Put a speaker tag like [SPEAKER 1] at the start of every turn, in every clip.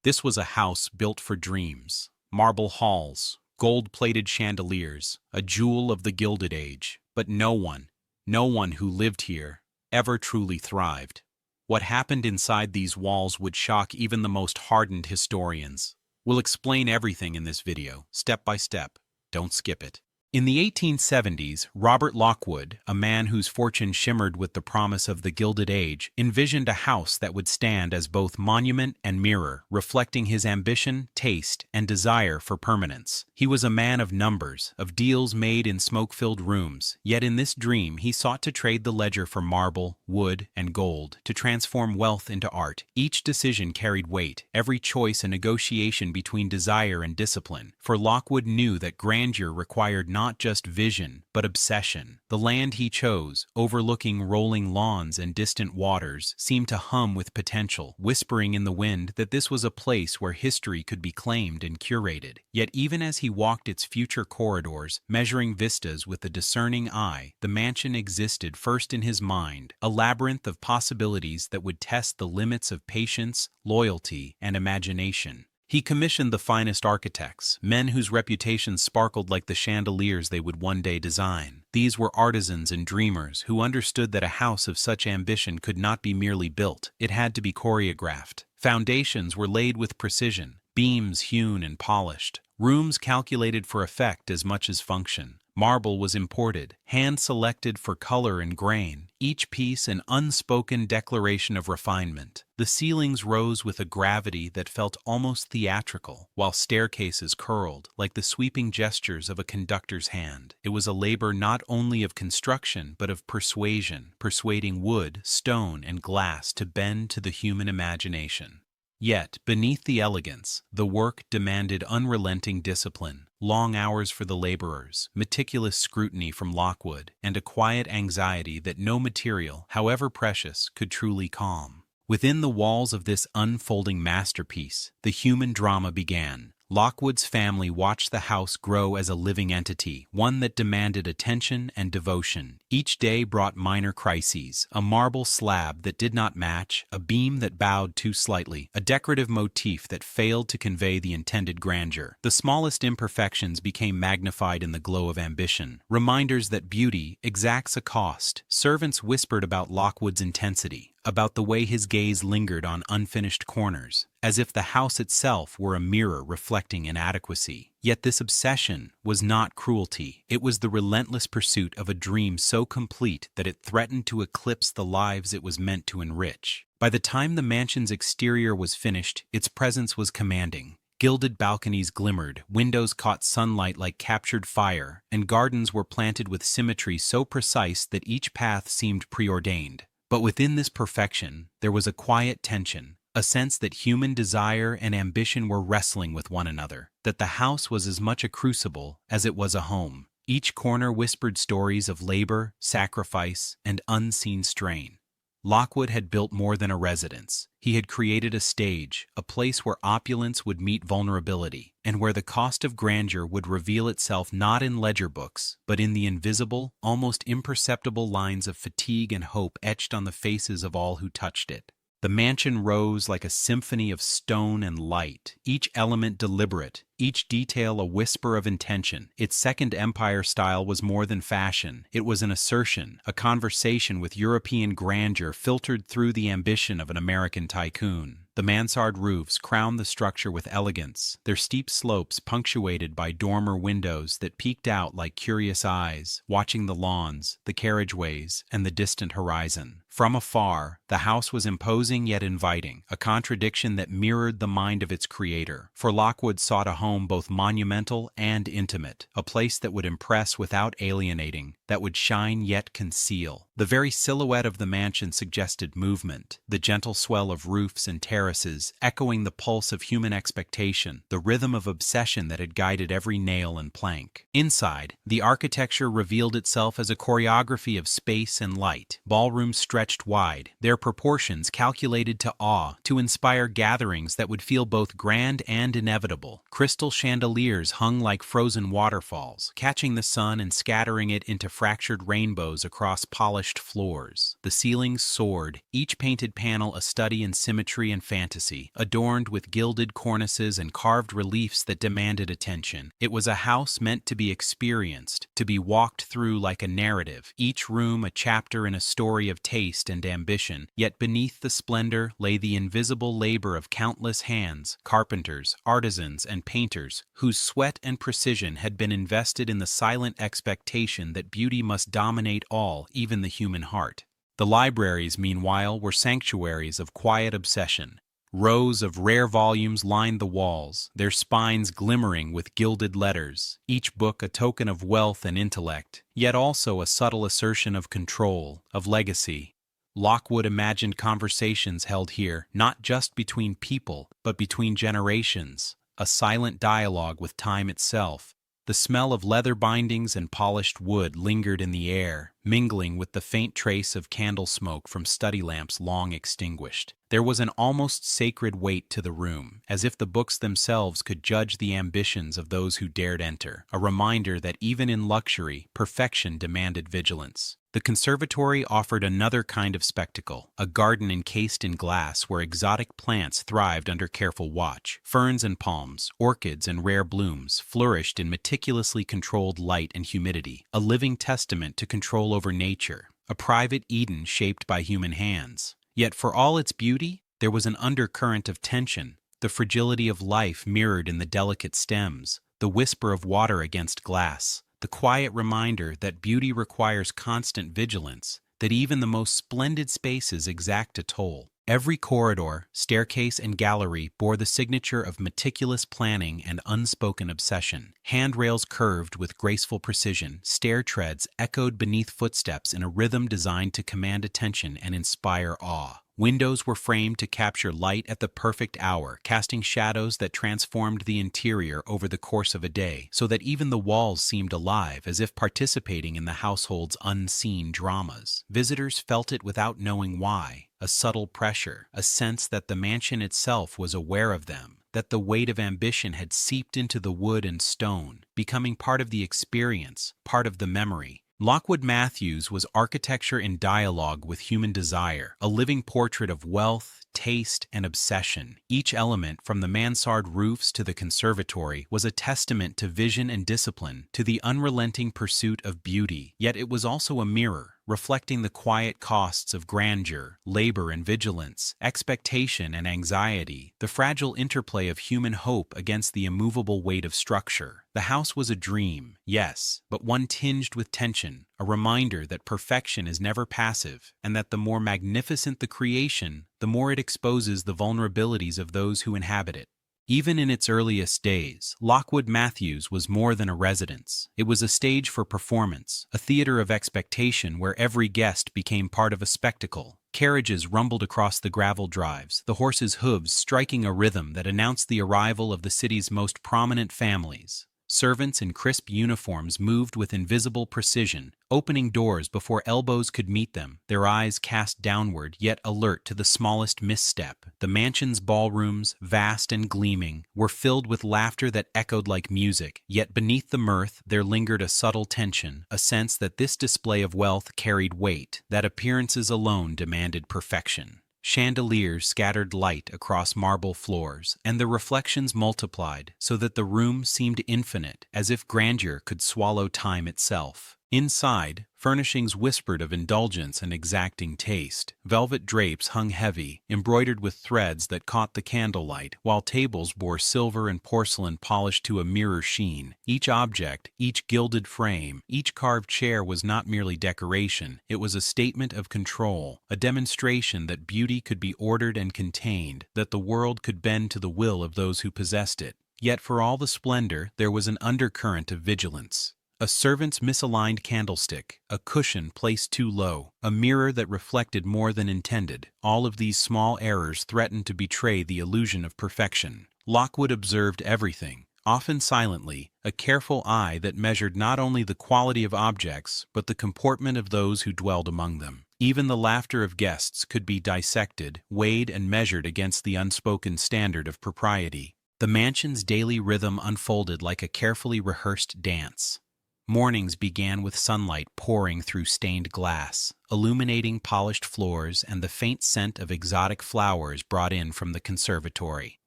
[SPEAKER 1] This was a house built for dreams. Marble halls, gold-plated chandeliers, a jewel of the Gilded Age. But no one who lived here, ever truly thrived. What happened inside these walls would shock even the most hardened historians. We'll explain everything in this video, step by step. Don't skip it. In the 1870s, Robert Lockwood, a man whose fortune shimmered with the promise of the Gilded Age, envisioned a house that would stand as both monument and mirror, reflecting his ambition, taste, and desire for permanence. He was a man of numbers, of deals made in smoke-filled rooms, yet in this dream he sought to trade the ledger for marble, wood, and gold, to transform wealth into art. Each decision carried weight, every choice a negotiation between desire and discipline, for Lockwood knew that grandeur required not just vision, but obsession. The land he chose, overlooking rolling lawns and distant waters, seemed to hum with potential, whispering in the wind that this was a place where history could be claimed and curated. Yet even as he walked its future corridors, measuring vistas with a discerning eye, the mansion existed first in his mind, a labyrinth of possibilities that would test the limits of patience, loyalty, and imagination. He commissioned the finest architects, men whose reputations sparkled like the chandeliers they would one day design. These were artisans and dreamers who understood that a house of such ambition could not be merely built, it had to be choreographed. Foundations were laid with precision, beams hewn and polished, rooms calculated for effect as much as function. Marble was imported, hand-selected for color and grain, each piece an unspoken declaration of refinement. The ceilings rose with a gravity that felt almost theatrical, while staircases curled like the sweeping gestures of a conductor's hand. It was a labor not only of construction but of persuasion, persuading wood, stone, and glass to bend to the human imagination. Yet, beneath the elegance, the work demanded unrelenting discipline, long hours for the laborers, meticulous scrutiny from Lockwood, and a quiet anxiety that no material, however precious, could truly calm. Within the walls of this unfolding masterpiece, the human drama began. Lockwood's family watched the house grow as a living entity, one that demanded attention and devotion. Each day brought minor crises, a marble slab that did not match, a beam that bowed too slightly, a decorative motif that failed to convey the intended grandeur. The smallest imperfections became magnified in the glow of ambition, reminders that beauty exacts a cost. Servants whispered about Lockwood's intensity, about the way his gaze lingered on unfinished corners, as if the house itself were a mirror reflecting inadequacy. Yet this obsession was not cruelty. It was the relentless pursuit of a dream so complete that it threatened to eclipse the lives it was meant to enrich. By the time the mansion's exterior was finished, its presence was commanding. Gilded balconies glimmered, windows caught sunlight like captured fire, and gardens were planted with symmetry so precise that each path seemed preordained. But within this perfection, there was a quiet tension, a sense that human desire and ambition were wrestling with one another, that the house was as much a crucible as it was a home. Each corner whispered stories of labor, sacrifice, and unseen strain. Lockwood had built more than a residence. He had created a stage, a place where opulence would meet vulnerability, and where the cost of grandeur would reveal itself not in ledger books, but in the invisible, almost imperceptible lines of fatigue and hope etched on the faces of all who touched it. The mansion rose like a symphony of stone and light, each element deliberate, each detail a whisper of intention. Its Second Empire style was more than fashion. It was an assertion, a conversation with European grandeur filtered through the ambition of an American tycoon. The mansard roofs crowned the structure with elegance, their steep slopes punctuated by dormer windows that peeked out like curious eyes, watching the lawns, the carriageways, and the distant horizon. From afar, the house was imposing yet inviting, a contradiction that mirrored the mind of its creator. For Lockwood sought a home both monumental and intimate, a place that would impress without alienating, that would shine yet conceal. The very silhouette of the mansion suggested movement, the gentle swell of roofs and terraces echoing the pulse of human expectation, the rhythm of obsession that had guided every nail and plank. Inside, the architecture revealed itself as a choreography of space and light. Ballrooms stretched stretched wide, their proportions calculated to awe, to inspire gatherings that would feel both grand and inevitable. Crystal chandeliers hung like frozen waterfalls, catching the sun and scattering it into fractured rainbows across polished floors. The ceilings soared, each painted panel a study in symmetry and fantasy, adorned with gilded cornices and carved reliefs that demanded attention. It was a house meant to be experienced, to be walked through like a narrative, each room a chapter in a story of taste and ambition. Yet beneath the splendor lay the invisible labor of countless hands, carpenters, artisans, and painters, whose sweat and precision had been invested in the silent expectation that beauty must dominate all, even the human heart. The libraries, meanwhile, were sanctuaries of quiet obsession. Rows of rare volumes lined the walls, their spines glimmering with gilded letters, each book a token of wealth and intellect, yet also a subtle assertion of control, of legacy. Lockwood imagined conversations held here, not just between people, but between generations, a silent dialogue with time itself. The smell of leather bindings and polished wood lingered in the air, mingling with the faint trace of candle smoke from study lamps long extinguished. There was an almost sacred weight to the room, as if the books themselves could judge the ambitions of those who dared enter, a reminder that even in luxury, perfection demanded vigilance. The conservatory offered another kind of spectacle, a garden encased in glass where exotic plants thrived under careful watch. Ferns and palms, orchids and rare blooms flourished in meticulously controlled light and humidity, a living testament to control over nature, a private Eden shaped by human hands. Yet for all its beauty, there was an undercurrent of tension, the fragility of life mirrored in the delicate stems, the whisper of water against glass, the quiet reminder that beauty requires constant vigilance, that even the most splendid spaces exact a toll. Every corridor, staircase, and gallery bore the signature of meticulous planning and unspoken obsession. Handrails curved with graceful precision, stair treads echoed beneath footsteps in a rhythm designed to command attention and inspire awe. Windows were framed to capture light at the perfect hour, casting shadows that transformed the interior over the course of a day, so that even the walls seemed alive, as if participating in the household's unseen dramas. Visitors felt it without knowing why, a subtle pressure, a sense that the mansion itself was aware of them, that the weight of ambition had seeped into the wood and stone, becoming part of the experience, part of the memory. Lockwood-Mathews was architecture in dialogue with human desire, a living portrait of wealth, taste, and obsession. Each element, from the mansard roofs to the conservatory, was a testament to vision and discipline, to the unrelenting pursuit of beauty. Yet it was also a mirror, reflecting the quiet costs of grandeur, labor and vigilance, expectation and anxiety, the fragile interplay of human hope against the immovable weight of structure. The house was a dream, yes, but one tinged with tension, a reminder that perfection is never passive, and that the more magnificent the creation, the more it exposes the vulnerabilities of those who inhabit it. Even in its earliest days, Lockwood-Mathews was more than a residence. It was a stage for performance, a theater of expectation where every guest became part of a spectacle. Carriages rumbled across the gravel drives, the horses' hooves striking a rhythm that announced the arrival of the city's most prominent families. Servants in crisp uniforms moved with invisible precision, opening doors before elbows could meet them, their eyes cast downward yet alert to the smallest misstep. The mansion's ballrooms, vast and gleaming, were filled with laughter that echoed like music, yet beneath the mirth there lingered a subtle tension, a sense that this display of wealth carried weight, that appearances alone demanded perfection. Chandeliers scattered light across marble floors, and the reflections multiplied so that the room seemed infinite, as if grandeur could swallow time itself. Inside, furnishings whispered of indulgence and exacting taste. Velvet drapes hung heavy, embroidered with threads that caught the candlelight, while tables bore silver and porcelain polished to a mirror sheen. Each object, each gilded frame, each carved chair was not merely decoration, it was a statement of control, a demonstration that beauty could be ordered and contained, that the world could bend to the will of those who possessed it. Yet for all the splendor, there was an undercurrent of vigilance. A servant's misaligned candlestick, a cushion placed too low, a mirror that reflected more than intended. All of these small errors threatened to betray the illusion of perfection. Lockwood observed everything, often silently, a careful eye that measured not only the quality of objects but the comportment of those who dwelled among them. Even the laughter of guests could be dissected, weighed, and measured against the unspoken standard of propriety. The mansion's daily rhythm unfolded like a carefully rehearsed dance. Mornings began with sunlight pouring through stained glass, illuminating polished floors and the faint scent of exotic flowers brought in from the conservatory.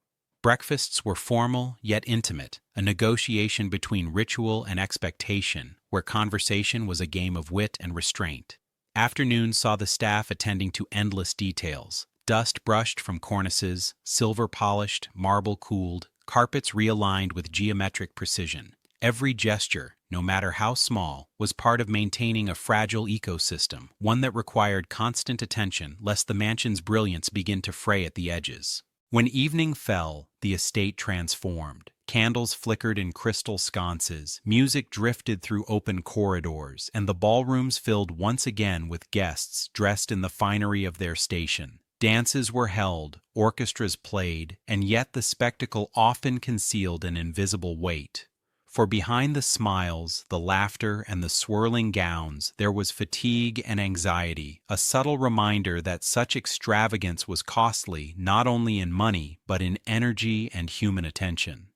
[SPEAKER 1] Breakfasts were formal yet intimate, a negotiation between ritual and expectation, where conversation was a game of wit and restraint. Afternoons saw the staff attending to endless details: dust brushed from cornices, silver polished, marble cooled, carpets realigned with geometric precision. Every gesture, no matter how small, was part of maintaining a fragile ecosystem, one that required constant attention lest the mansion's brilliance begin to fray at the edges. When evening fell, the estate transformed. Candles flickered in crystal sconces, music drifted through open corridors, and the ballrooms filled once again with guests dressed in the finery of their station. Dances were held, orchestras played, and yet the spectacle often concealed an invisible weight. For behind the smiles, the laughter, and the swirling gowns, there was fatigue and anxiety, a subtle reminder that such extravagance was costly not only in money but in energy and human attention.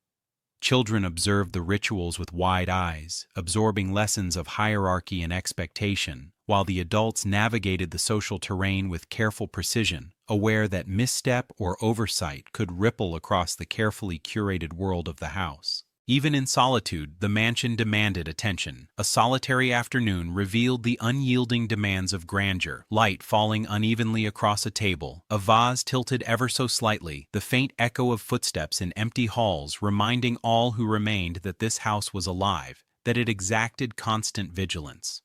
[SPEAKER 1] Children observed the rituals with wide eyes, absorbing lessons of hierarchy and expectation, while the adults navigated the social terrain with careful precision, aware that misstep or oversight could ripple across the carefully curated world of the house. Even in solitude, the mansion demanded attention. A solitary afternoon revealed the unyielding demands of grandeur, light falling unevenly across a table, a vase tilted ever so slightly, the faint echo of footsteps in empty halls reminding all who remained that this house was alive, that it exacted constant vigilance.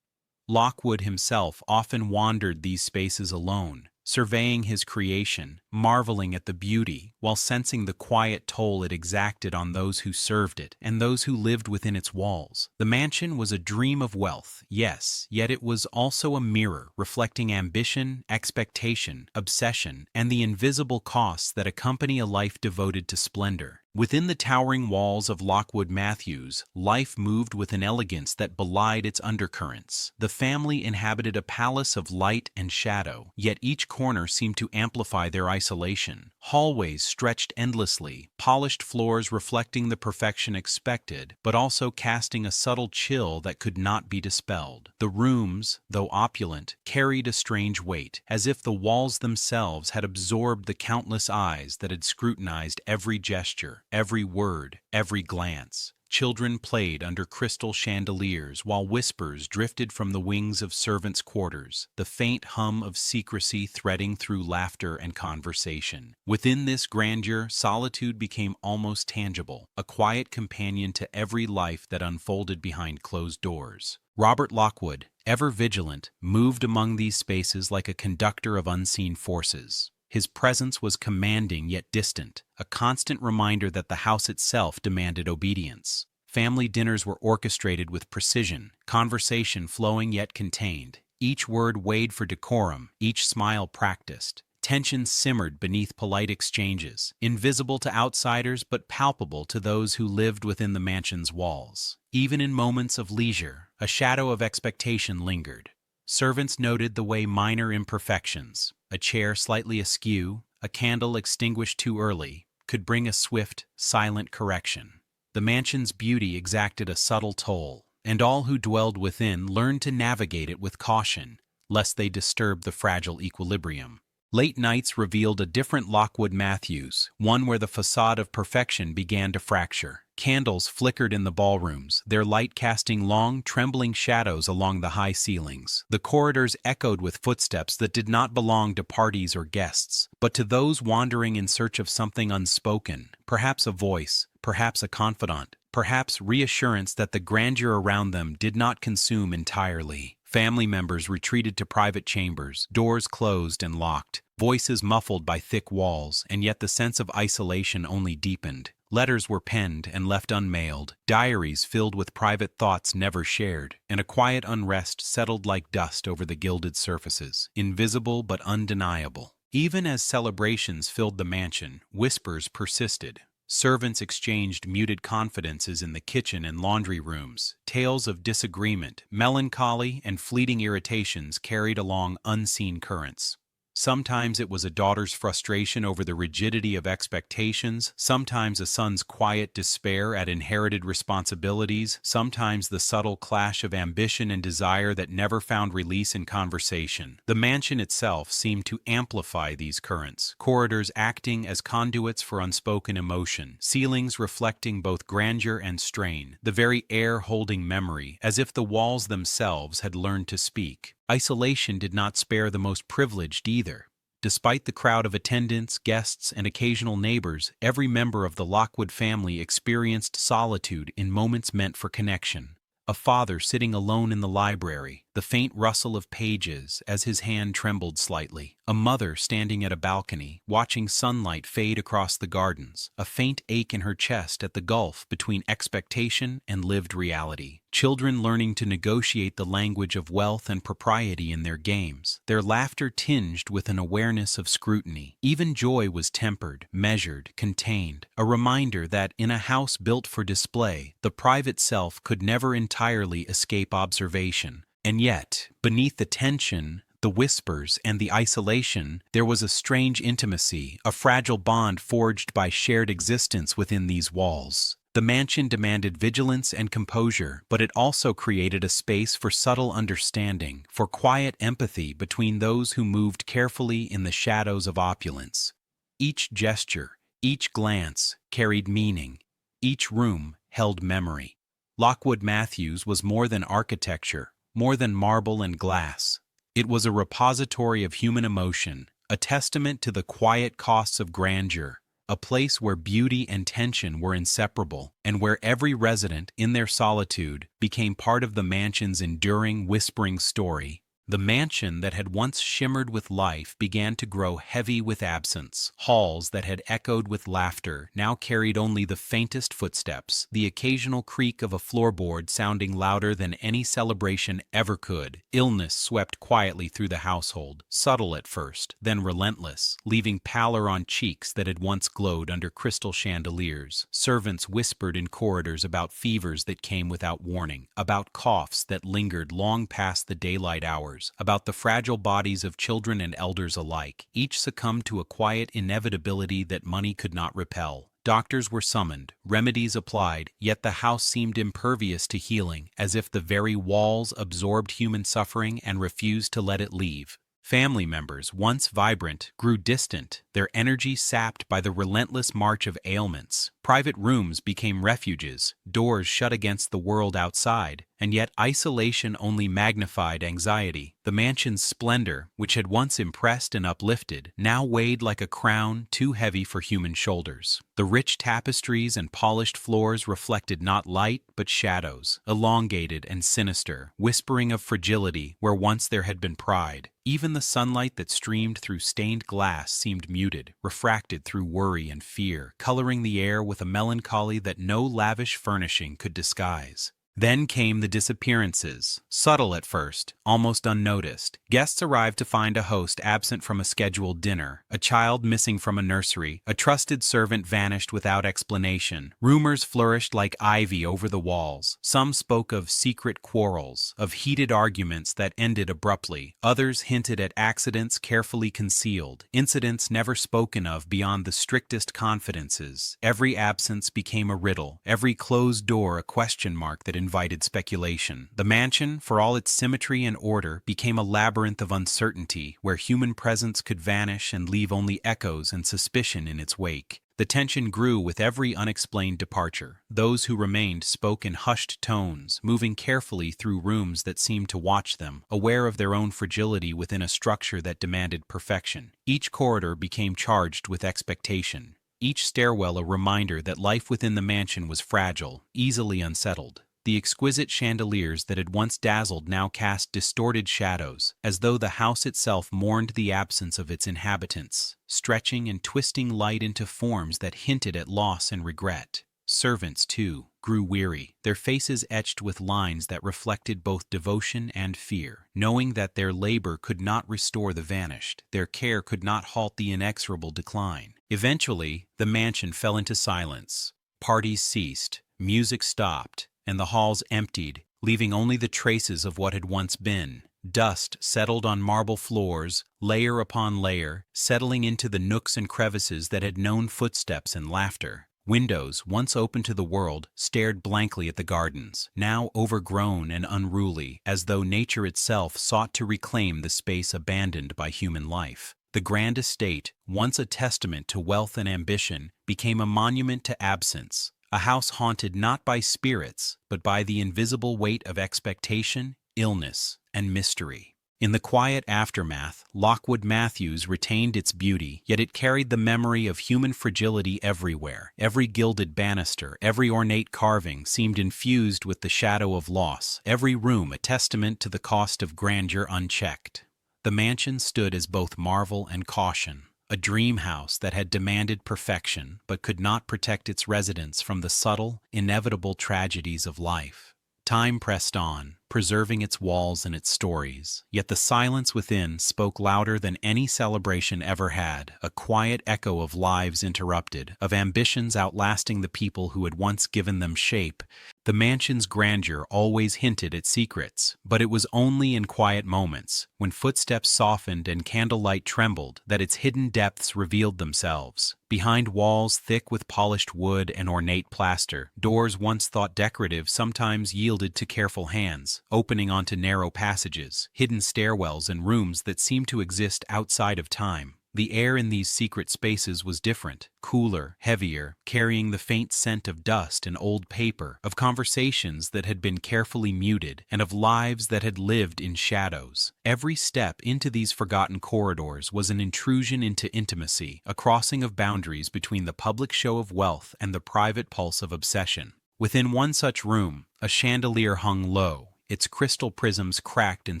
[SPEAKER 1] Lockwood himself often wandered these spaces alone, surveying his creation, marveling at the beauty, while sensing the quiet toll it exacted on those who served it and those who lived within its walls. The mansion was a dream of wealth, yes, yet it was also a mirror reflecting ambition, expectation, obsession, and the invisible costs that accompany a life devoted to splendor. Within the towering walls of Lockwood-Mathews, life moved with an elegance that belied its undercurrents. The family inhabited a palace of light and shadow, yet each corner seemed to amplify their isolation. Hallways stretched endlessly, polished floors reflecting the perfection expected, but also casting a subtle chill that could not be dispelled. The rooms, though opulent, carried a strange weight, as if the walls themselves had absorbed the countless eyes that had scrutinized every gesture, every word, every glance. Children played under crystal chandeliers while whispers drifted from the wings of servants' quarters, the faint hum of secrecy threading through laughter and conversation. Within this grandeur, solitude became almost tangible, a quiet companion to every life that unfolded behind closed doors. Robert Lockwood, ever vigilant, moved among these spaces like a conductor of unseen forces. His presence was commanding yet distant, a constant reminder that the house itself demanded obedience. Family dinners were orchestrated with precision, conversation flowing yet contained, each word weighed for decorum, each smile practiced. Tension simmered beneath polite exchanges, invisible to outsiders but palpable to those who lived within the mansion's walls. Even in moments of leisure, a shadow of expectation lingered. Servants noted the way minor imperfections, a chair slightly askew, a candle extinguished too early, could bring a swift, silent correction. The mansion's beauty exacted a subtle toll, and all who dwelled within learned to navigate it with caution, lest they disturb the fragile equilibrium. Late nights revealed a different Lockwood-Mathews, one where the facade of perfection began to fracture. Candles flickered in the ballrooms, their light casting long, trembling shadows along the high ceilings. The corridors echoed with footsteps that did not belong to parties or guests, but to those wandering in search of something unspoken, perhaps a voice, perhaps a confidant, perhaps reassurance that the grandeur around them did not consume entirely. Family members retreated to private chambers, doors closed and locked, voices muffled by thick walls, and yet the sense of isolation only deepened. Letters were penned and left unmailed, diaries filled with private thoughts never shared, and a quiet unrest settled like dust over the gilded surfaces, invisible but undeniable. Even as celebrations filled the mansion, whispers persisted. Servants exchanged muted confidences in the kitchen and laundry rooms. Tales of disagreement, melancholy, and fleeting irritations carried along unseen currents. Sometimes it was a daughter's frustration over the rigidity of expectations, sometimes a son's quiet despair at inherited responsibilities, sometimes the subtle clash of ambition and desire that never found release in conversation. The mansion itself seemed to amplify these currents, corridors acting as conduits for unspoken emotion, ceilings reflecting both grandeur and strain, the very air holding memory, as if the walls themselves had learned to speak. Isolation did not spare the most privileged either. Despite the crowd of attendants, guests, and occasional neighbors, every member of the Lockwood family experienced solitude in moments meant for connection. A father sitting alone in the library, the faint rustle of pages as his hand trembled slightly. A mother standing at a balcony, watching sunlight fade across the gardens, a faint ache in her chest at the gulf between expectation and lived reality. Children learning to negotiate the language of wealth and propriety in their games, their laughter tinged with an awareness of scrutiny. Even joy was tempered, measured, contained, a reminder that in a house built for display, the private self could never entirely escape observation. And yet, beneath the tension, the whispers, and the isolation, there was a strange intimacy, a fragile bond forged by shared existence within these walls. The mansion demanded vigilance and composure, but it also created a space for subtle understanding, for quiet empathy between those who moved carefully in the shadows of opulence. Each gesture, each glance, carried meaning. Each room held memory. Lockwood-Mathews was more than architecture, more than marble and glass. It was a repository of human emotion, a testament to the quiet costs of grandeur, a place where beauty and tension were inseparable, and where every resident, in their solitude, became part of the mansion's enduring, whispering story. The mansion that had once shimmered with life began to grow heavy with absence. Halls that had echoed with laughter now carried only the faintest footsteps, the occasional creak of a floorboard sounding louder than any celebration ever could. Illness swept quietly through the household, subtle at first, then relentless, leaving pallor on cheeks that had once glowed under crystal chandeliers. Servants whispered in corridors about fevers that came without warning, about coughs that lingered long past the daylight hours, about the fragile bodies of children and elders alike. Each succumbed to a quiet inevitability that money could not repel. Doctors were summoned, remedies applied, yet the house seemed impervious to healing, as if the very walls absorbed human suffering and refused to let it leave. Family members, once vibrant, grew distant, their energy sapped by the relentless march of ailments. Private rooms became refuges, doors shut against the world outside, and yet isolation only magnified anxiety. The mansion's splendor, which had once impressed and uplifted, now weighed like a crown too heavy for human shoulders. The rich tapestries and polished floors reflected not light but shadows, elongated and sinister, whispering of fragility where once there had been pride. Even the sunlight that streamed through stained glass seemed muted, refracted through worry and fear, coloring the air with a melancholy that no lavish furnishing could disguise. Then came the disappearances, subtle at first, almost unnoticed. Guests arrived to find a host absent from a scheduled dinner, a child missing from a nursery, a trusted servant vanished without explanation. Rumors flourished like ivy over the walls. Some spoke of secret quarrels, of heated arguments that ended abruptly. Others hinted at accidents carefully concealed, incidents never spoken of beyond the strictest confidences. Every absence became a riddle, every closed door a question mark that invited speculation. The mansion, for all its symmetry and order, became a labyrinth of uncertainty where human presence could vanish and leave only echoes and suspicion in its wake. The tension grew with every unexplained departure. Those who remained spoke in hushed tones, moving carefully through rooms that seemed to watch them, aware of their own fragility within a structure that demanded perfection. Each corridor became charged with expectation. Each stairwell a reminder that life within the mansion was fragile, easily unsettled. The exquisite chandeliers that had once dazzled now cast distorted shadows, as though the house itself mourned the absence of its inhabitants, stretching and twisting light into forms that hinted at loss and regret. Servants, too, grew weary, their faces etched with lines that reflected both devotion and fear, knowing that their labor could not restore the vanished, their care could not halt the inexorable decline. Eventually, the mansion fell into silence. Parties ceased, music stopped, and the halls emptied, leaving only the traces of what had once been. Dust settled on marble floors, layer upon layer, settling into the nooks and crevices that had known footsteps and laughter. Windows, once open to the world, stared blankly at the gardens, now overgrown and unruly, as though nature itself sought to reclaim the space abandoned by human life. The grand estate, once a testament to wealth and ambition, became a monument to absence, a house haunted not by spirits, but by the invisible weight of expectation, illness, and mystery. In the quiet aftermath, Lockwood-Mathews retained its beauty, yet it carried the memory of human fragility everywhere. Every gilded banister, every ornate carving seemed infused with the shadow of loss, every room a testament to the cost of grandeur unchecked. The mansion stood as both marvel and caution, a dream house that had demanded perfection but could not protect its residents from the subtle, inevitable tragedies of life. Time pressed on, preserving its walls and its stories, yet the silence within spoke louder than any celebration ever had, a quiet echo of lives interrupted, of ambitions outlasting the people who had once given them shape. The mansion's grandeur always hinted at secrets, but it was only in quiet moments, when footsteps softened and candlelight trembled, that its hidden depths revealed themselves. Behind walls thick with polished wood and ornate plaster, doors once thought decorative sometimes yielded to careful hands, opening onto narrow passages, hidden stairwells, and rooms that seemed to exist outside of time. The air in these secret spaces was different, cooler, heavier, carrying the faint scent of dust and old paper, of conversations that had been carefully muted, and of lives that had lived in shadows. Every step into these forgotten corridors was an intrusion into intimacy, a crossing of boundaries between the public show of wealth and the private pulse of obsession. Within one such room, a chandelier hung low, its crystal prisms cracked and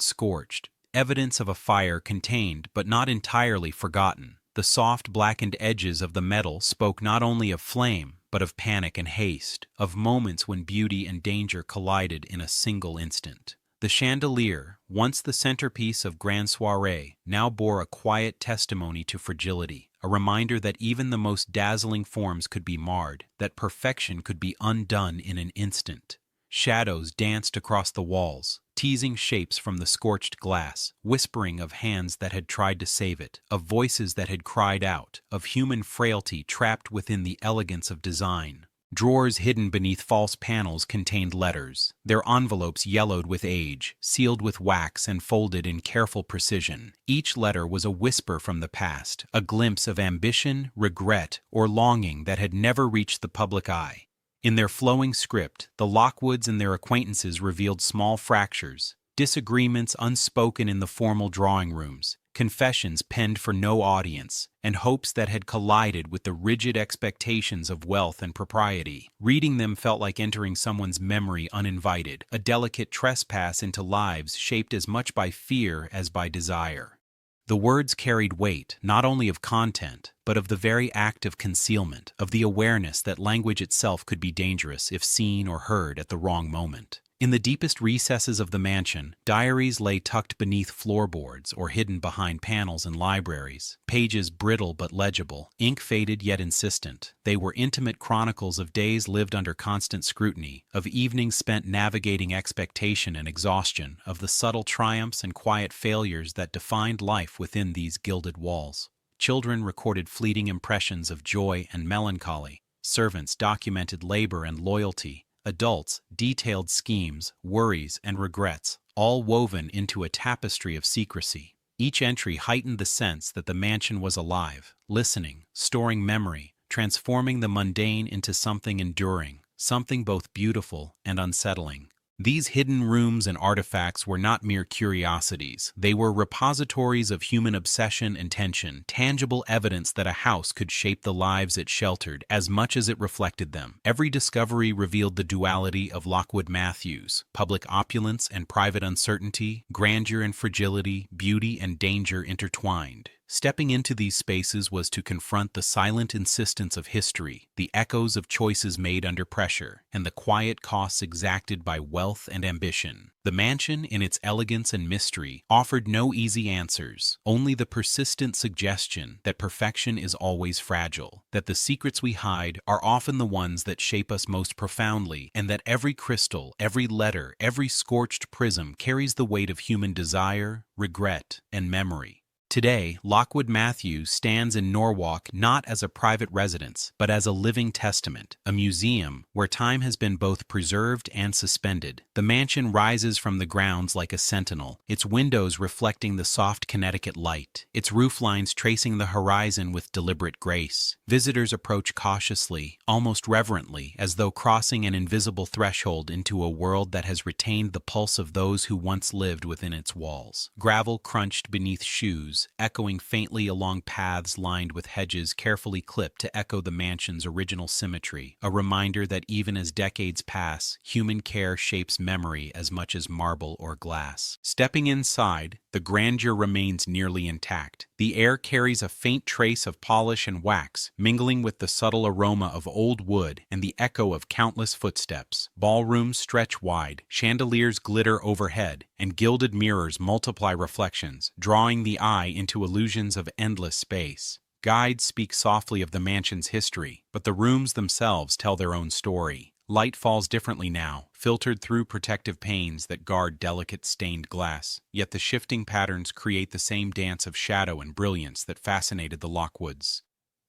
[SPEAKER 1] scorched, evidence of a fire contained but not entirely forgotten. The soft blackened edges of the metal spoke not only of flame, but of panic and haste, of moments when beauty and danger collided in a single instant. The chandelier, once the centerpiece of grand soirée, now bore a quiet testimony to fragility, a reminder that even the most dazzling forms could be marred, that perfection could be undone in an instant. Shadows danced across the walls, teasing shapes from the scorched glass, whispering of hands that had tried to save it, of voices that had cried out, of human frailty trapped within the elegance of design. Drawers hidden beneath false panels contained letters, their envelopes yellowed with age, sealed with wax and folded in careful precision. Each letter was a whisper from the past, a glimpse of ambition, regret, or longing that had never reached the public eye. In their flowing script, the Lockwoods and their acquaintances revealed small fractures, disagreements unspoken in the formal drawing rooms, confessions penned for no audience, and hopes that had collided with the rigid expectations of wealth and propriety. Reading them felt like entering someone's memory uninvited, a delicate trespass into lives shaped as much by fear as by desire. The words carried weight, not only of content, but of the very act of concealment, of the awareness that language itself could be dangerous if seen or heard at the wrong moment. In the deepest recesses of the mansion, diaries lay tucked beneath floorboards or hidden behind panels in libraries, pages brittle but legible, ink faded yet insistent. They were intimate chronicles of days lived under constant scrutiny, of evenings spent navigating expectation and exhaustion, of the subtle triumphs and quiet failures that defined life within these gilded walls. Children recorded fleeting impressions of joy and melancholy. Servants documented labor and loyalty. Adults detailed schemes, worries, and regrets, all woven into a tapestry of secrecy. Each entry heightened the sense that the mansion was alive, listening, storing memory, transforming the mundane into something enduring, something both beautiful and unsettling. These hidden rooms and artifacts were not mere curiosities. They were repositories of human obsession and tension, tangible evidence that a house could shape the lives it sheltered as much as it reflected them. Every discovery revealed the duality of Lockwood-Mathews: public opulence and private uncertainty, grandeur and fragility, beauty and danger intertwined. Stepping into these spaces was to confront the silent insistence of history, the echoes of choices made under pressure, and the quiet costs exacted by wealth and ambition. The mansion, in its elegance and mystery, offered no easy answers, only the persistent suggestion that perfection is always fragile, that the secrets we hide are often the ones that shape us most profoundly, and that every crystal, every letter, every scorched prism carries the weight of human desire, regret, and memory. Today, Lockwood-Mathews stands in Norwalk not as a private residence, but as a living testament, a museum where time has been both preserved and suspended. The mansion rises from the grounds like a sentinel, its windows reflecting the soft Connecticut light, its rooflines tracing the horizon with deliberate grace. Visitors approach cautiously, almost reverently, as though crossing an invisible threshold into a world that has retained the pulse of those who once lived within its walls. Gravel crunched beneath shoes, echoing faintly along paths lined with hedges carefully clipped to echo the mansion's original symmetry, a reminder that even as decades pass, human care shapes memory as much as marble or glass. Stepping inside, the grandeur remains nearly intact. The air carries a faint trace of polish and wax, mingling with the subtle aroma of old wood and the echo of countless footsteps. Ballrooms stretch wide, chandeliers glitter overhead, and gilded mirrors multiply reflections, drawing the eye into illusions of endless space. Guides speak softly of the mansion's history, but the rooms themselves tell their own story. Light falls differently now, filtered through protective panes that guard delicate stained glass, yet the shifting patterns create the same dance of shadow and brilliance that fascinated the Lockwoods.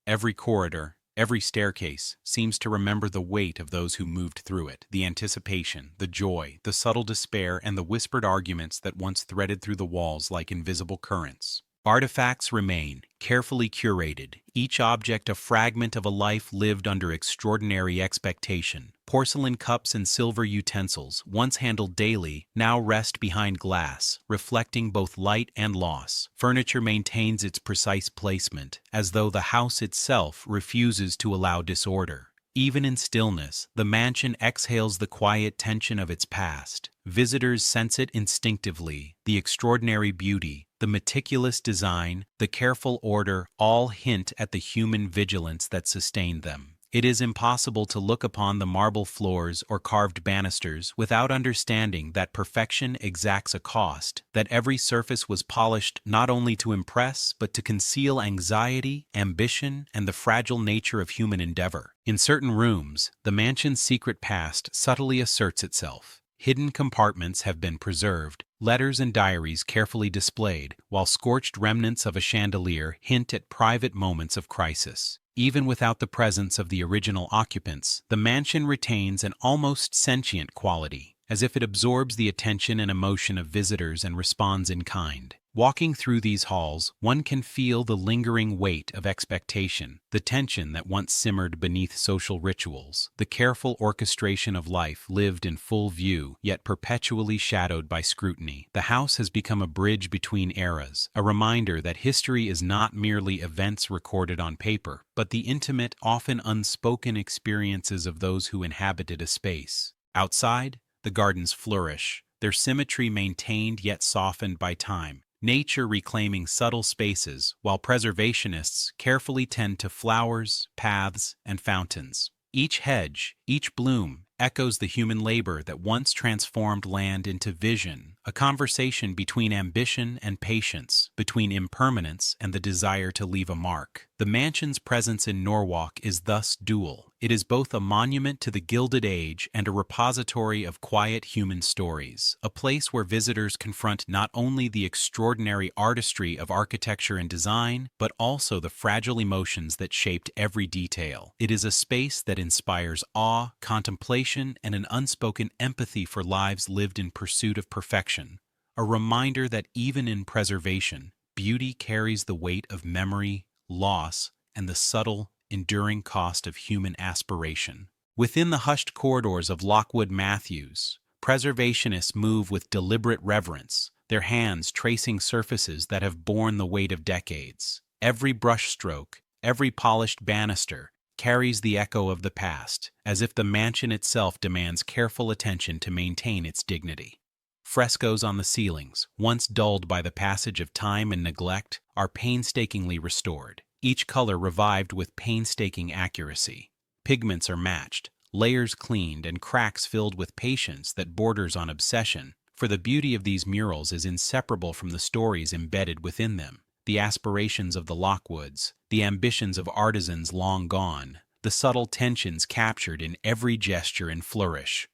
[SPEAKER 1] Every corridor, every staircase, seems to remember the weight of those who moved through it, the anticipation, the joy, the subtle despair, and the whispered arguments that once threaded through the walls like invisible currents. Artifacts remain, carefully curated, each object a fragment of a life lived under extraordinary expectation. Porcelain cups and silver utensils, once handled daily, now rest behind glass, reflecting both light and loss. Furniture maintains its precise placement, as though the house itself refuses to allow disorder. Even in stillness, the mansion exhales the quiet tension of its past. Visitors sense it instinctively, the extraordinary beauty, the meticulous design, the careful order, all hint at the human vigilance that sustained them. It is impossible to look upon the marble floors or carved banisters without understanding that perfection exacts a cost, that every surface was polished not only to impress but to conceal anxiety, ambition, and the fragile nature of human endeavor. In certain rooms, the mansion's secret past subtly asserts itself. Hidden compartments have been preserved, letters and diaries carefully displayed, while scorched remnants of a chandelier hint at private moments of crisis. Even without the presence of the original occupants, the mansion retains an almost sentient quality, as if it absorbs the attention and emotion of visitors and responds in kind. Walking through these halls, one can feel the lingering weight of expectation, the tension that once simmered beneath social rituals, the careful orchestration of life lived in full view, yet perpetually shadowed by scrutiny. The house has become a bridge between eras, a reminder that history is not merely events recorded on paper, but the intimate, often unspoken experiences of those who inhabited a space. Outside, the gardens flourish, their symmetry maintained yet softened by time. Nature reclaiming subtle spaces, while preservationists carefully tend to flowers, paths, and fountains. Each hedge, each bloom, echoes the human labor that once transformed land into vision, a conversation between ambition and patience, between impermanence and the desire to leave a mark. The mansion's presence in Norwalk is thus dual. It is both a monument to the Gilded Age and a repository of quiet human stories, a place where visitors confront not only the extraordinary artistry of architecture and design, but also the fragile emotions that shaped every detail. It is a space that inspires awe, contemplation, and an unspoken empathy for lives lived in pursuit of perfection, a reminder that even in preservation, beauty carries the weight of memory, loss, and the subtle, enduring cost of human aspiration. Within the hushed corridors of Lockwood-Mathews, preservationists move with deliberate reverence, their hands tracing surfaces that have borne the weight of decades. Every brushstroke, every polished banister, carries the echo of the past, as if the mansion itself demands careful attention to maintain its dignity. Frescoes on the ceilings, once dulled by the passage of time and neglect, are painstakingly restored, each color revived with painstaking accuracy. Pigments are matched, layers cleaned, and cracks filled with patience that borders on obsession, for the beauty of these murals is inseparable from the stories embedded within them, the aspirations of the Lockwoods, the ambitions of artisans long gone, the subtle tensions captured in every gesture and flourish.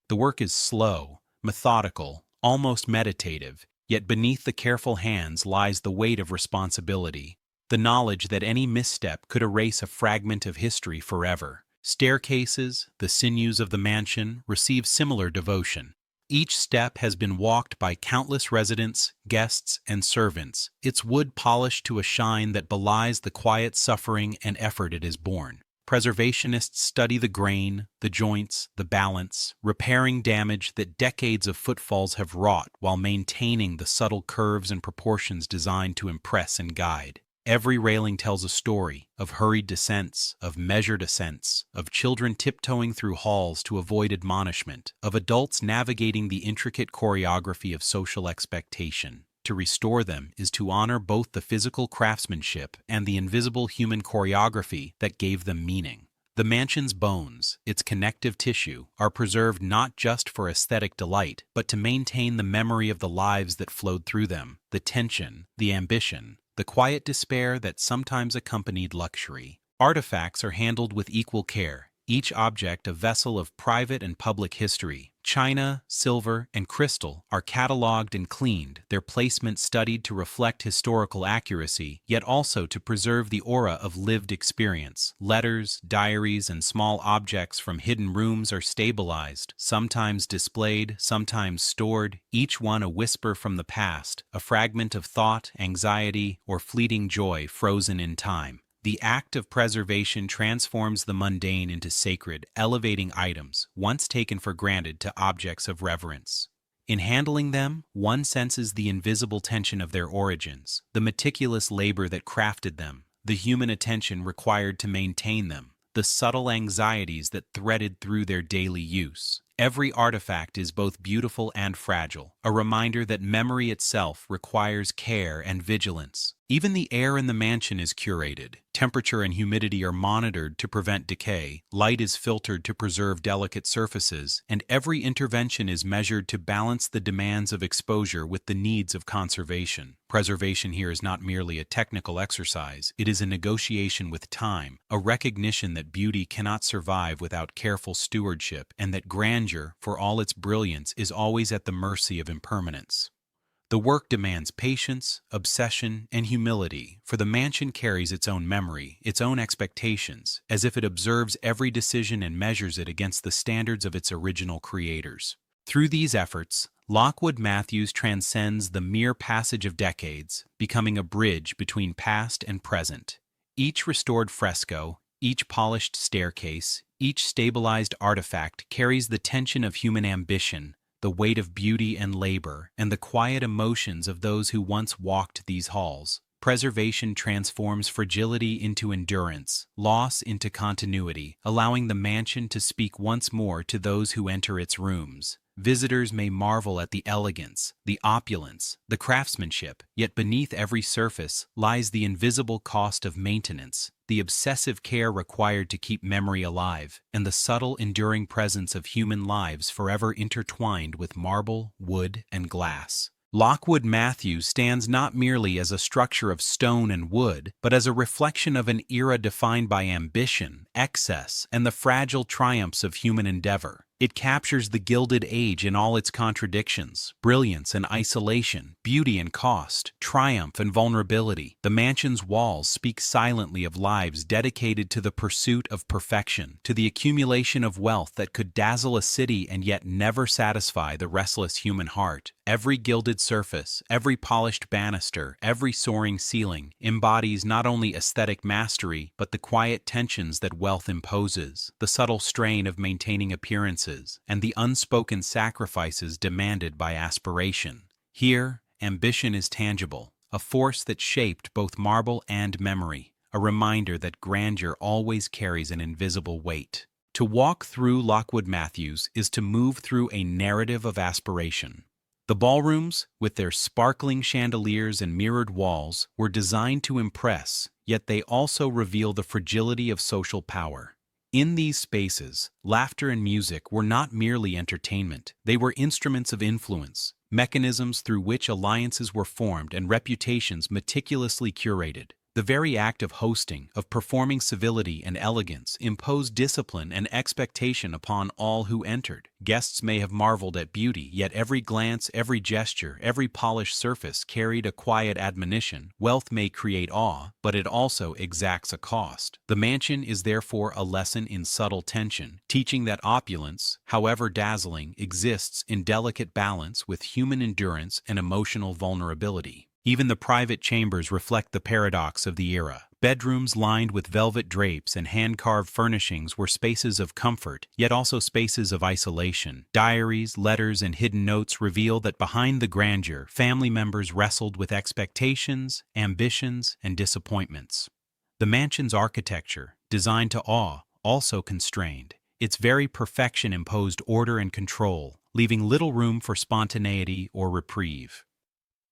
[SPEAKER 1] The work is slow, methodical, almost meditative, yet beneath the careful hands lies the weight of responsibility, the knowledge that any misstep could erase a fragment of history forever. Staircases, the sinews of the mansion, receive similar devotion. Each step has been walked by countless residents, guests, and servants, its wood polished to a shine that belies the quiet suffering and effort it has borne. Preservationists study the grain, the joints, the balance, repairing damage that decades of footfalls have wrought while maintaining the subtle curves and proportions designed to impress and guide. Every railing tells a story of hurried descents, of measured ascents, of children tiptoeing through halls to avoid admonishment, of adults navigating the intricate choreography of social expectation. To restore them is to honor both the physical craftsmanship and the invisible human choreography that gave them meaning. The mansion's bones, its connective tissue, are preserved not just for aesthetic delight, but to maintain the memory of the lives that flowed through them, the tension, the ambition, the quiet despair that sometimes accompanied luxury. Artifacts are handled with equal care, each object a vessel of private and public history. China, silver, and crystal are cataloged and cleaned, their placement studied to reflect historical accuracy, yet also to preserve the aura of lived experience. Letters, diaries, and small objects from hidden rooms are stabilized, sometimes displayed, sometimes stored, each one a whisper from the past, a fragment of thought, anxiety, or fleeting joy frozen in time. The act of preservation transforms the mundane into sacred, elevating items, once taken for granted, to objects of reverence. In handling them, one senses the invisible tension of their origins, the meticulous labor that crafted them, the human attention required to maintain them, the subtle anxieties that threaded through their daily use. Every artifact is both beautiful and fragile, a reminder that memory itself requires care and vigilance. Even the air in the mansion is curated. Temperature and humidity are monitored to prevent decay, light is filtered to preserve delicate surfaces, and every intervention is measured to balance the demands of exposure with the needs of conservation. Preservation here is not merely a technical exercise, it is a negotiation with time, a recognition that beauty cannot survive without careful stewardship, and that grandeur, for all its brilliance, is always at the mercy of impermanence. The work demands patience, obsession, and humility, for the mansion carries its own memory, its own expectations, as if it observes every decision and measures it against the standards of its original creators. Through these efforts, Lockwood-Mathews transcends the mere passage of decades, becoming a bridge between past and present. Each restored fresco, each polished staircase, each stabilized artifact carries the tension of human ambition, the weight of beauty and labor, and the quiet emotions of those who once walked these halls. Preservation transforms fragility into endurance, loss into continuity, allowing the mansion to speak once more to those who enter its rooms. Visitors may marvel at the elegance, the opulence, the craftsmanship, yet beneath every surface lies the invisible cost of maintenance, the obsessive care required to keep memory alive, and the subtle, enduring presence of human lives forever intertwined with marble, wood, and glass. Lockwood-Mathews stands not merely as a structure of stone and wood, but as a reflection of an era defined by ambition, excess, and the fragile triumphs of human endeavor. It captures the Gilded Age in all its contradictions, brilliance and isolation, beauty and cost, triumph and vulnerability. The mansion's walls speak silently of lives dedicated to the pursuit of perfection, to the accumulation of wealth that could dazzle a city and yet never satisfy the restless human heart. Every gilded surface, every polished banister, every soaring ceiling embodies not only aesthetic mastery, but the quiet tensions that wealth imposes, the subtle strain of maintaining appearances, and the unspoken sacrifices demanded by aspiration. Here, ambition is tangible, a force that shaped both marble and memory, a reminder that grandeur always carries an invisible weight. To walk through Lockwood-Mathews is to move through a narrative of aspiration. The ballrooms, with their sparkling chandeliers and mirrored walls, were designed to impress, yet they also reveal the fragility of social power. In these spaces, laughter and music were not merely entertainment. They were instruments of influence, mechanisms through which alliances were formed and reputations meticulously curated. The very act of hosting, of performing civility and elegance, imposed discipline and expectation upon all who entered. Guests may have marveled at beauty, yet every glance, every gesture, every polished surface carried a quiet admonition. Wealth may create awe, but it also exacts a cost. The mansion is therefore a lesson in subtle tension, teaching that opulence, however dazzling, exists in delicate balance with human endurance and emotional vulnerability. Even the private chambers reflect the paradox of the era. Bedrooms lined with velvet drapes and hand-carved furnishings were spaces of comfort, yet also spaces of isolation. Diaries, letters, and hidden notes reveal that behind the grandeur, family members wrestled with expectations, ambitions, and disappointments. The mansion's architecture, designed to awe, also constrained. Its very perfection imposed order and control, leaving little room for spontaneity or reprieve.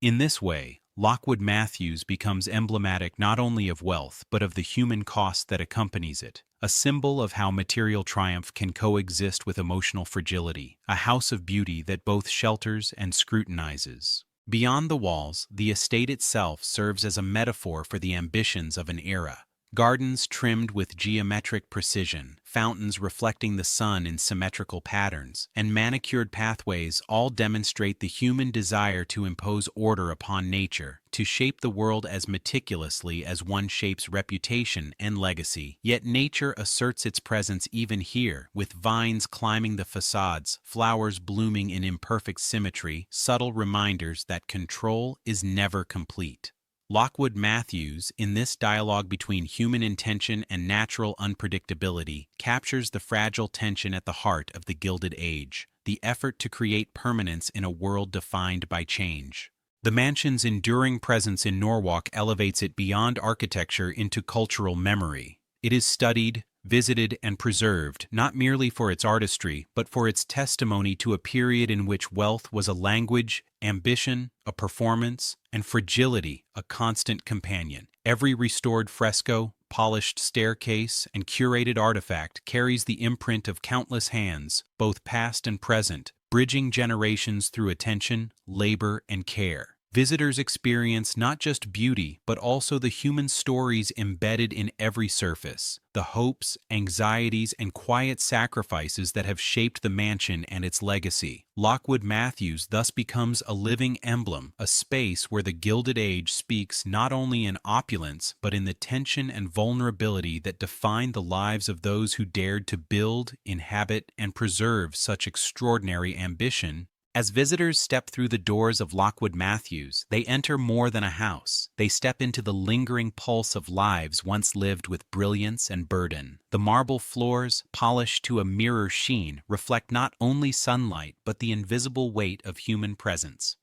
[SPEAKER 1] In this way, Lockwood-Mathews becomes emblematic not only of wealth but of the human cost that accompanies it, a symbol of how material triumph can coexist with emotional fragility, a house of beauty that both shelters and scrutinizes. Beyond the walls, the estate itself serves as a metaphor for the ambitions of an era. Gardens trimmed with geometric precision, fountains reflecting the sun in symmetrical patterns, and manicured pathways all demonstrate the human desire to impose order upon nature, to shape the world as meticulously as one shapes reputation and legacy. Yet nature asserts its presence even here, with vines climbing the facades, flowers blooming in imperfect symmetry, subtle reminders that control is never complete. Lockwood-Mathews, in this dialogue between human intention and natural unpredictability, captures the fragile tension at the heart of the Gilded Age, the effort to create permanence in a world defined by change. The mansion's enduring presence in Norwalk elevates it beyond architecture into cultural memory. It is studied, visited, and preserved, not merely for its artistry, but for its testimony to a period in which wealth was a language, ambition, a performance, and fragility a constant companion. Every restored fresco, polished staircase, and curated artifact carries the imprint of countless hands, both past and present, bridging generations through attention, labor, and care. Visitors experience not just beauty, but also the human stories embedded in every surface, the hopes, anxieties, and quiet sacrifices that have shaped the mansion and its legacy. Lockwood-Mathews thus becomes a living emblem, a space where the Gilded Age speaks not only in opulence, but in the tension and vulnerability that defined the lives of those who dared to build, inhabit, and preserve such extraordinary ambition. As visitors step through the doors of Lockwood-Mathews, they enter more than a house. They step into the lingering pulse of lives once lived with brilliance and burden. The marble floors, polished to a mirror sheen, reflect not only sunlight but the invisible weight of human presence.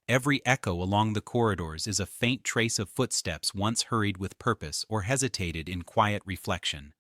[SPEAKER 1] Every echo along the corridors is a faint trace of footsteps once hurried with purpose or hesitated in quiet reflection.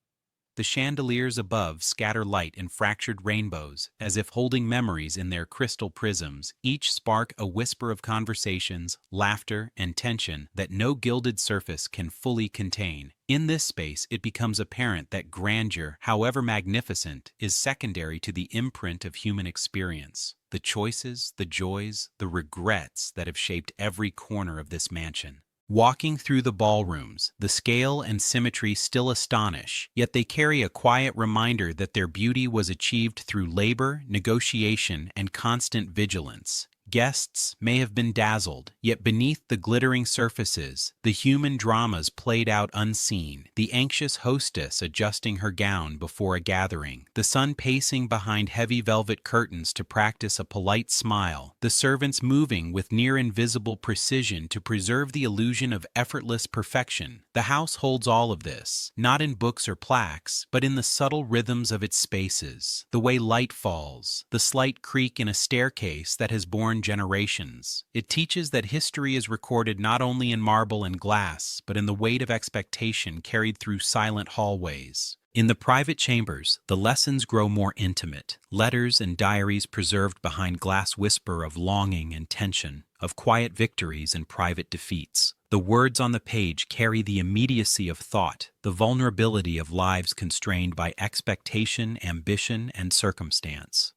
[SPEAKER 1] The chandeliers above scatter light in fractured rainbows, as if holding memories in their crystal prisms. Each spark a whisper of conversations, laughter, and tension that no gilded surface can fully contain. In this space, it becomes apparent that grandeur, however magnificent, is secondary to the imprint of human experience. The choices, the joys, the regrets that have shaped every corner of this mansion. Walking through the ballrooms, the scale and symmetry still astonish, yet they carry a quiet reminder that their beauty was achieved through labor, negotiation, and constant vigilance. Guests may have been dazzled, yet beneath the glittering surfaces, the human dramas played out unseen, the anxious hostess adjusting her gown before a gathering, the son pacing behind heavy velvet curtains to practice a polite smile, the servants moving with near-invisible precision to preserve the illusion of effortless perfection. The house holds all of this, not in books or plaques, but in the subtle rhythms of its spaces, the way light falls, the slight creak in a staircase that has borne generations. It teaches that history is recorded not only in marble and glass, but in the weight of expectation carried through silent hallways. In the private chambers, the lessons grow more intimate, letters and diaries preserved behind glass whisper of longing and tension, of quiet victories and private defeats. The words on the page carry the immediacy of thought, the vulnerability of lives constrained by expectation, ambition, and circumstance.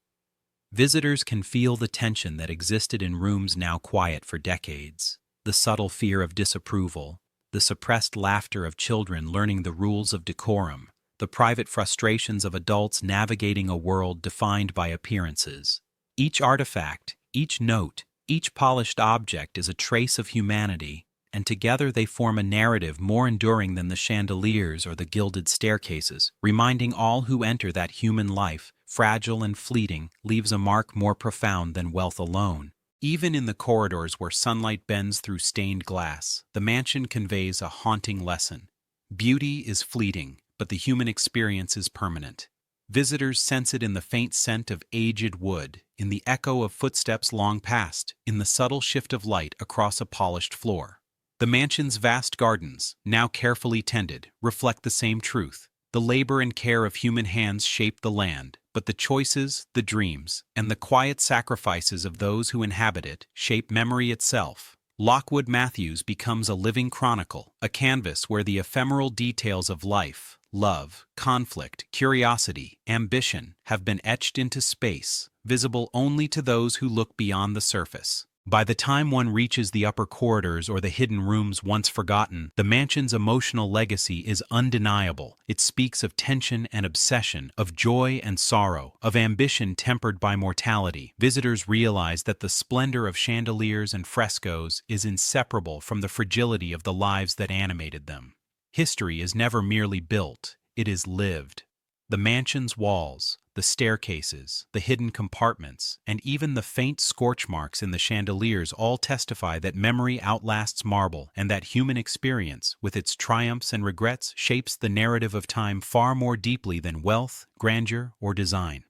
[SPEAKER 1] Visitors can feel the tension that existed in rooms now quiet for decades, the subtle fear of disapproval, the suppressed laughter of children learning the rules of decorum, the private frustrations of adults navigating a world defined by appearances. Each artifact, each note, each polished object is a trace of humanity, and together they form a narrative more enduring than the chandeliers or the gilded staircases, reminding all who enter that human life, fragile and fleeting, leaves a mark more profound than wealth alone. Even in the corridors where sunlight bends through stained glass, the mansion conveys a haunting lesson. Beauty is fleeting, but the human experience is permanent. Visitors sense it in the faint scent of aged wood, in the echo of footsteps long past, in the subtle shift of light across a polished floor. The mansion's vast gardens, now carefully tended, reflect the same truth. The labor and care of human hands shape the land, but the choices, the dreams, and the quiet sacrifices of those who inhabit it shape memory itself. Lockwood-Mathews becomes a living chronicle, a canvas where the ephemeral details of life, love, conflict, curiosity, ambition have been etched into space, visible only to those who look beyond the surface. By the time one reaches the upper corridors or the hidden rooms once forgotten, the mansion's emotional legacy is undeniable. It speaks of tension and obsession, of joy and sorrow, of ambition tempered by mortality. Visitors realize that the splendor of chandeliers and frescoes is inseparable from the fragility of the lives that animated them. History is never merely built, it is lived. The mansion's walls, the staircases, the hidden compartments, and even the faint scorch marks in the chandeliers all testify that memory outlasts marble and that human experience, with its triumphs and regrets, shapes the narrative of time far more deeply than wealth, grandeur, or design.